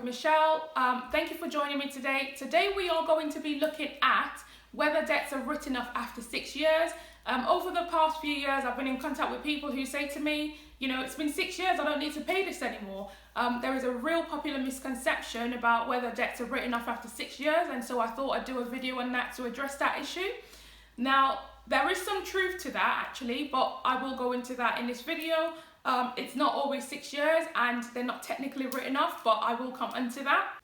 Michelle. Thank you for joining me today. Today we are going to be looking at whether debts are written off after 6 years. Over the past few years, I've been in contact with people who say to me, you know, it's been 6 years, I don't need to pay this anymore. There is a real popular misconception about whether debts are written off after 6 years, and so I thought I'd do a video on that to address that issue. Now, there is some truth to that actually, but I will go into that in this video. It's not always 6 years and they're not technically written off, but I will come onto that.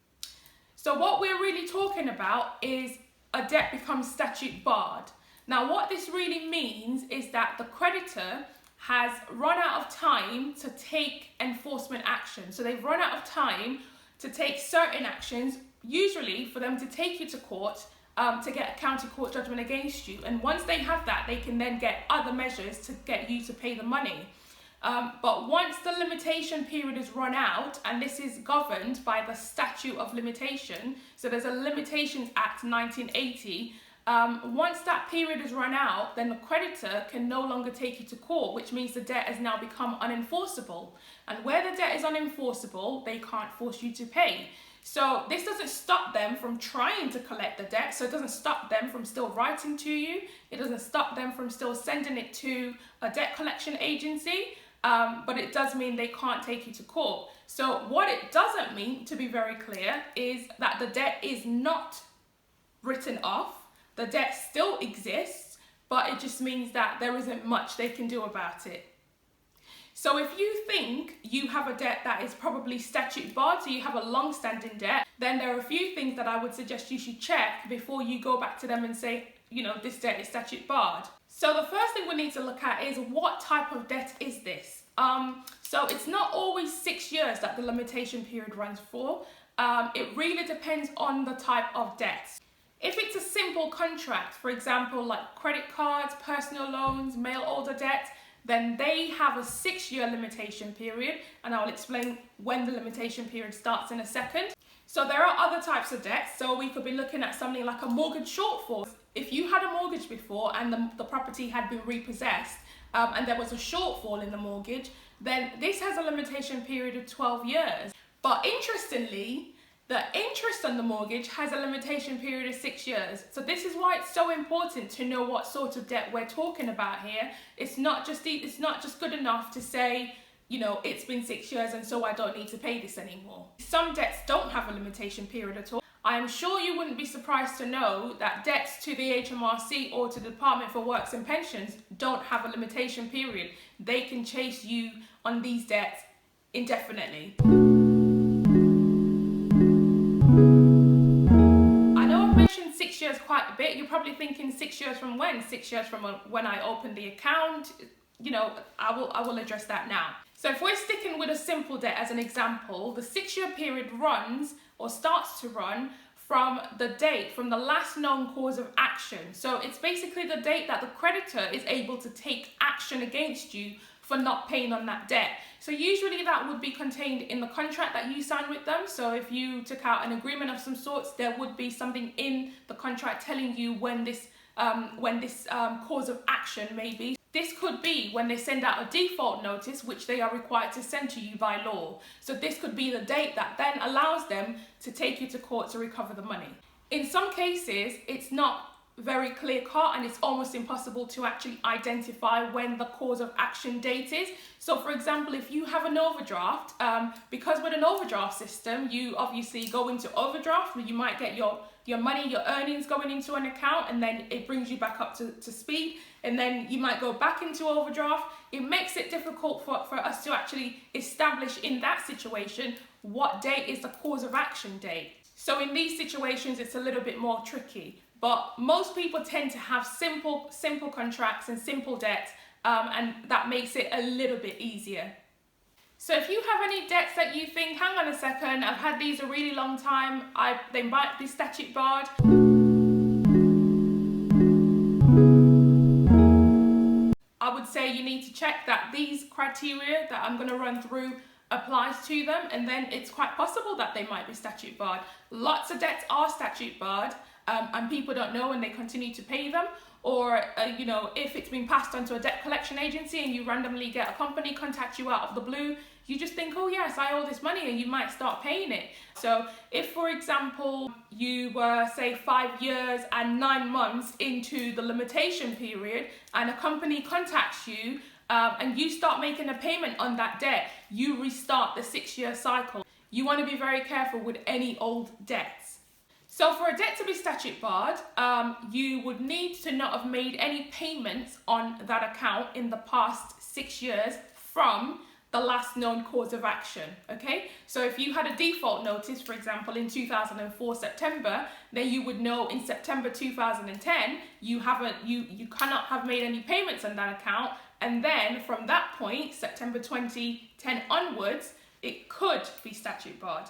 So what we're really talking about is a debt becomes statute barred. Now what this really means is that the creditor has run out of time to take enforcement action. So they've run out of time to take certain actions, usually for them to take you to court to get a county court judgment against you. And once they have that, they can then get other measures to get you to pay the money. But once the limitation period is run out, and this is governed by the Statute of Limitation, so there's a Limitations Act 1980, once that period is run out, then the creditor can no longer take you to court, which means the debt has now become unenforceable. And where the debt is unenforceable, they can't force you to pay. So this doesn't stop them from trying to collect the debt, so it doesn't stop them from still writing to you, it doesn't stop them from still sending it to a debt collection agency. But it does mean they can't take you to court. So what it doesn't mean, to be very clear, is that the debt is not written off. The debt still exists, but it just means that there isn't much they can do about it. So if you think you have a debt that is probably statute barred, so you have a long-standing debt, then there are a few things that I would suggest you should check before you go back to them and say, you know, this debt is statute barred. So the first thing we need to look at is what type of debt is this? So it's not always 6 years that the limitation period runs for. It really depends on the type of debt. If it's a simple contract, for example, like credit cards, personal loans, mail order debt, then they have a 6-year limitation period, and I'll explain when the limitation period starts in a second. So there are other types of debts. So we could be looking at something like a mortgage shortfall. If you had a mortgage before and the property had been repossessed and there was a shortfall in the mortgage, then this has a limitation period of 12 years. But interestingly, the interest on the mortgage has a limitation period of 6 years. So this is why it's so important to know what sort of debt we're talking about here. It's not just good enough to say, you know, it's been 6 years and so I don't need to pay this anymore. Some debts don't have a limitation period at all. I am sure you wouldn't be surprised to know that debts to the HMRC or to the Department for Works and Pensions don't have a limitation period. They can chase you on these debts indefinitely. I know I've mentioned 6 years quite a bit. You're probably thinking 6 years from when? 6 years from when I opened the account. You know, I will address that now. So if we're sticking with a simple debt as an example, the 6-year period runs or starts to run from the date, from the last known cause of action. So it's basically the date that the creditor is able to take action against you for not paying on that debt. So usually that would be contained in the contract that you sign with them. So if you took out an agreement of some sorts, there would be something in the contract telling you when this cause of action may be. This could be when they send out a default notice, which they are required to send to you by law. So this could be the date that then allows them to take you to court to recover the money. In some cases, it's not very clear cut and it's almost impossible to actually identify when the cause of action date is. So for example, if you have an overdraft, because with an overdraft system, you obviously go into overdraft where you might get your money, your earnings going into an account, and then it brings you back up to speed, and then you might go back into overdraft. It makes it difficult for us to actually establish in that situation what date is the cause of action date. So in these situations, it's a little bit more tricky. But most people tend to have simple contracts and simple debt, and that makes it a little bit easier. So if you have any debts that you think, hang on a second, I've had these a really long time, they might be statute barred. I would say you need to check that these criteria that I'm going to run through applies to them, and then it's quite possible that they might be statute barred. Lots of debts are statute barred, and people don't know and they continue to pay them, or you know, if it's been passed on to a debt collection agency and you randomly get a company contact you out of the blue, you just think, oh yes, I owe this money, and you might start paying it. So if, for example, you were, say, 5 years and 9 months into the limitation period and a company contacts you and you start making a payment on that debt, you restart the 6-year cycle. You want to be very careful with any old debts. So for a debt to be statute barred, you would need to not have made any payments on that account in the past 6 years from the last known cause of action, okay? So if you had a default notice, for example, in 2004 September, then you would know in September 2010, you cannot have made any payments on that account, and then from that point, September 2010 onwards, it could be statute barred.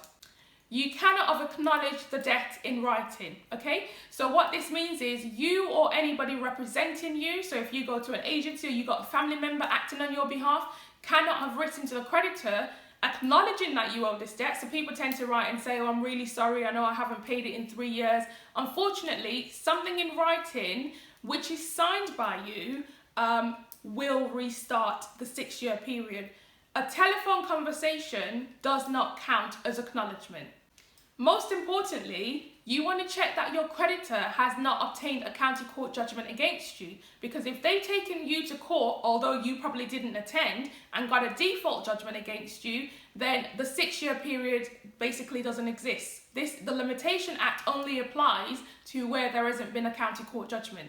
You cannot have acknowledged the debt in writing, okay? So what this means is you or anybody representing you, so if you go to an agency or you got a family member acting on your behalf, cannot have written to the creditor acknowledging that you owe this debt. So people tend to write and say, oh, I'm really sorry, I know I haven't paid it in 3 years. Unfortunately, something in writing, which is signed by you, will restart the 6-year period. A telephone conversation does not count as acknowledgement. Most importantly, you want to check that your creditor has not obtained a county court judgment against you, because if they've taken you to court, although you probably didn't attend, and got a default judgment against you, then the 6-year period basically doesn't exist. The Limitation Act only applies to where there hasn't been a county court judgment.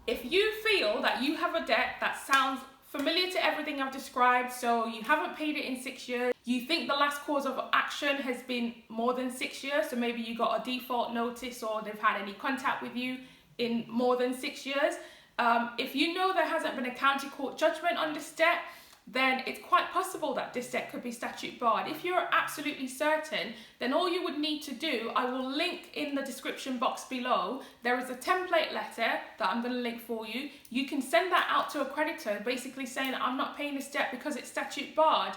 If you feel that you have a debt that sounds familiar to everything I've described, so you haven't paid it in 6 years, you think the last cause of action has been more than 6 years, so maybe you got a default notice or they've had any contact with you in more than 6 years, if you know there hasn't been a county court judgment on this debt, then it's quite possible that this debt could be statute barred. If you're absolutely certain, then all you would need to do, I will link in the description box below, there is a template letter that I'm going to link for you. You can send that out to a creditor, basically saying, I'm not paying this debt because it's statute barred.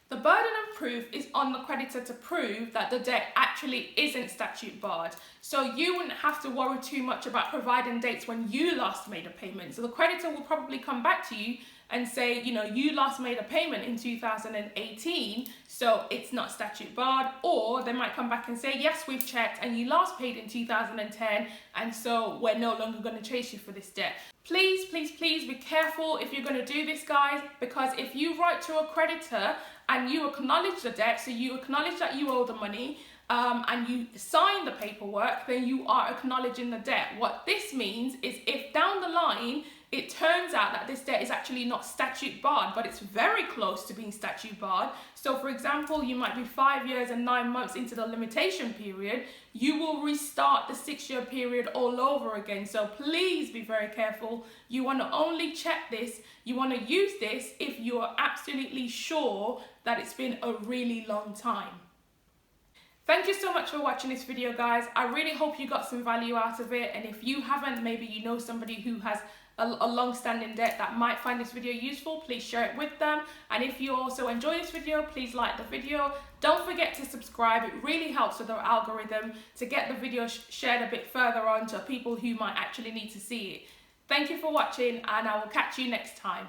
The burden of proof is on the creditor to prove that the debt actually isn't statute barred. So you wouldn't have to worry too much about providing dates when you last made a payment. So the creditor will probably come back to you and say, you know, you last made a payment in 2018, so it's not statute barred. Or they might come back and say, yes, we've checked and you last paid in 2010, and so we're no longer going to chase you for this debt. Please, please, please be careful if you're going to do this, guys, because if you write to a creditor and you acknowledge the debt, so you acknowledge that you owe the money, and you sign the paperwork, then you are acknowledging the debt. What this means is if down the line it turns out that this debt is actually not statute barred, but it's very close to being statute barred. So for example, you might be 5 years and 9 months into the limitation period, you will restart the 6-year period all over again. So please be very careful. You want to only check this, you want to use this if you are absolutely sure that it's been a really long time. Thank you so much for watching this video, guys. I really hope you got some value out of it, and if you haven't, maybe you know somebody who has a long-standing debt that might find this video useful, please share it with them. And if you also enjoy this video, please like the video. Don't forget to subscribe. It really helps with our algorithm to get the video shared a bit further on to people who might actually need to see it. Thank you for watching, and I will catch you next time.